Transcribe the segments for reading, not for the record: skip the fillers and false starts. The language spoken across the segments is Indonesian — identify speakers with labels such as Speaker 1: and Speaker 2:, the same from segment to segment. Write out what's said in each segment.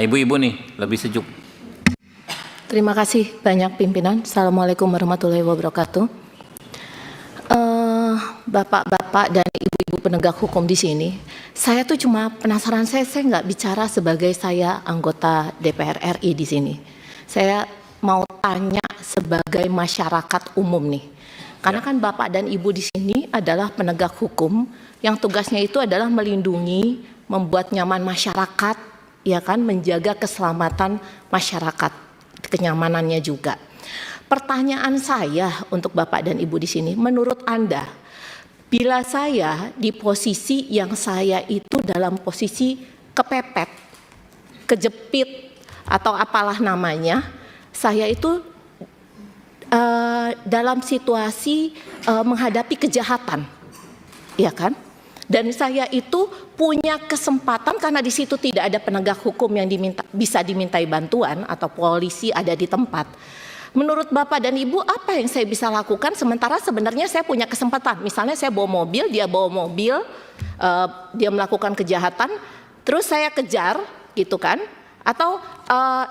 Speaker 1: Ibu-ibu nih lebih sejuk.
Speaker 2: Terima kasih banyak pimpinan. Assalamualaikum warahmatullahi wabarakatuh. Bapak-bapak dan ibu-ibu penegak hukum di sini, saya tuh cuma penasaran, saya nggak bicara sebagai saya anggota DPR RI di sini. Saya mau tanya sebagai masyarakat umum nih. Karena kan Bapak dan Ibu di sini adalah penegak hukum yang tugasnya itu adalah melindungi, membuat nyaman masyarakat, ya kan, menjaga keselamatan masyarakat, kenyamanannya juga. Pertanyaan saya untuk Bapak dan Ibu di sini, menurut Anda, bila saya di posisi yang saya itu dalam posisi kepepet, kejepit, atau apalah namanya, saya itu dalam situasi menghadapi kejahatan, ya kan? Dan saya itu punya kesempatan karena di situ tidak ada penegak hukum yang bisa dimintai bantuan atau polisi ada di tempat. Menurut Bapak dan Ibu, apa yang saya bisa lakukan sementara sebenarnya saya punya kesempatan? Misalnya saya bawa mobil, dia bawa mobil, dia melakukan kejahatan, terus saya kejar, gitu kan? Atau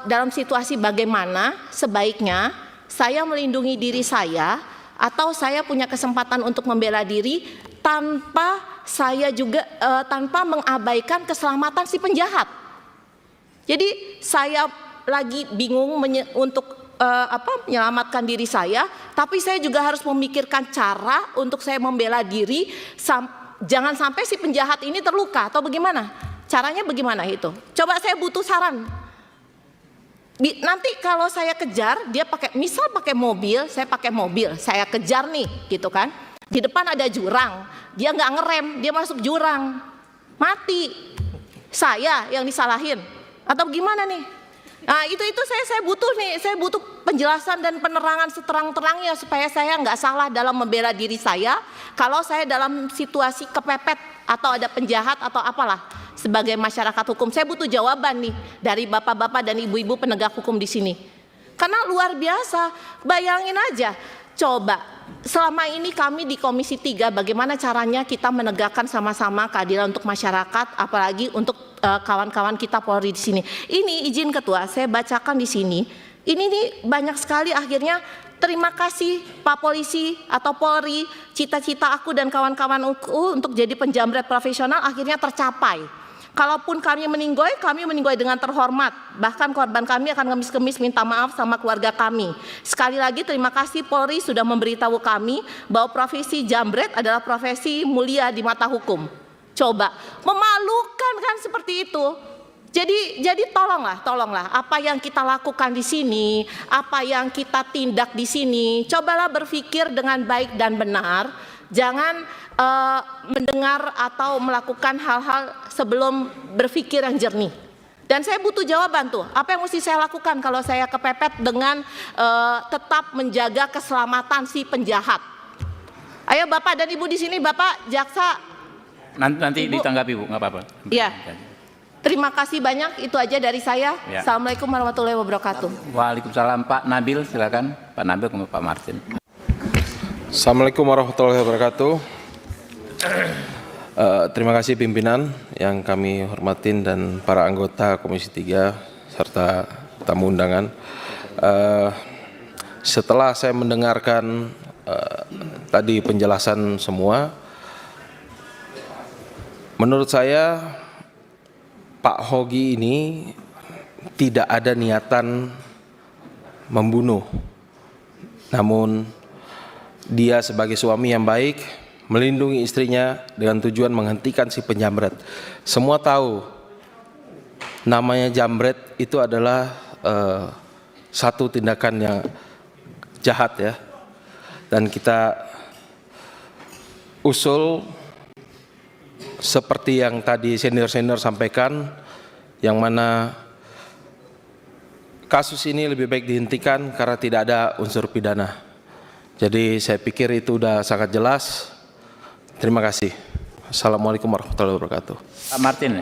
Speaker 2: dalam situasi bagaimana sebaiknya saya melindungi diri saya atau saya punya kesempatan untuk membela diri tanpa saya juga tanpa mengabaikan keselamatan si penjahat. Jadi saya lagi bingung untuk menyelamatkan diri saya, tapi saya juga harus memikirkan cara untuk saya membela diri jangan sampai si penjahat ini terluka atau bagaimana? Caranya bagaimana itu? Coba saya butuh saran. Nanti kalau saya kejar, dia misal pakai mobil, saya pakai mobil, saya kejar nih, gitu kan? Di depan ada jurang, dia nggak ngerem, dia masuk jurang, mati. Saya yang disalahin, atau gimana nih? Nah itu saya butuh nih, saya butuh penjelasan dan penerangan seterang-terangnya supaya saya nggak salah dalam membela diri saya. Kalau saya dalam situasi kepepet atau ada penjahat atau apalah. Sebagai masyarakat hukum, saya butuh jawaban nih dari bapak-bapak dan ibu-ibu penegak hukum di sini. Karena luar biasa, bayangin aja, coba selama ini kami di Komisi 3 bagaimana caranya kita menegakkan sama-sama keadilan untuk masyarakat, apalagi untuk kawan-kawan kita Polri di sini. Ini izin Ketua, saya bacakan di sini. Ini nih banyak sekali akhirnya. Terima kasih Pak Polisi atau Polri, cita-cita aku dan kawan-kawanku untuk jadi penjamret profesional akhirnya tercapai. Kalaupun kami meninggoy dengan terhormat. Bahkan korban kami akan ngemis-kemis minta maaf sama keluarga kami. Sekali lagi terima kasih Polri sudah memberitahu kami bahwa profesi jambret adalah profesi mulia di mata hukum. Coba, memalukan kan seperti itu. Jadi tolonglah apa yang kita lakukan di sini, apa yang kita tindak di sini, cobalah berpikir dengan baik dan benar. Jangan mendengar atau melakukan hal-hal sebelum berpikir yang jernih. Dan saya butuh jawaban tuh, apa yang mesti saya lakukan kalau saya kepepet dengan tetap menjaga keselamatan si penjahat. Ayo Bapak dan Ibu di sini, Bapak jaksa.
Speaker 1: Nanti Ibu ditanggapi Bu, nggak apa-apa.
Speaker 2: Iya. Terima kasih banyak, itu aja dari saya. Ya. Assalamualaikum warahmatullahi wabarakatuh.
Speaker 1: Waalaikumsalam. Pak Nabil silakan. Pak Nabil kemudian Pak Martin.
Speaker 3: Assalamualaikum warahmatullahi wabarakatuh. Terima kasih pimpinan yang kami hormatin dan para anggota Komisi 3 serta tamu undangan. Setelah saya mendengarkan tadi penjelasan semua, menurut saya Pak Hogi ini tidak ada niatan membunuh, namun dia sebagai suami yang baik melindungi istrinya dengan tujuan menghentikan si penjamret. Semua tahu namanya jambret itu adalah satu tindakan yang jahat ya. Dan kita usul seperti yang tadi senior-senior sampaikan, yang mana kasus ini lebih baik dihentikan karena tidak ada unsur pidana. Jadi saya pikir itu sudah sangat jelas. Terima kasih. Assalamualaikum warahmatullahi wabarakatuh.
Speaker 1: Pak Martin.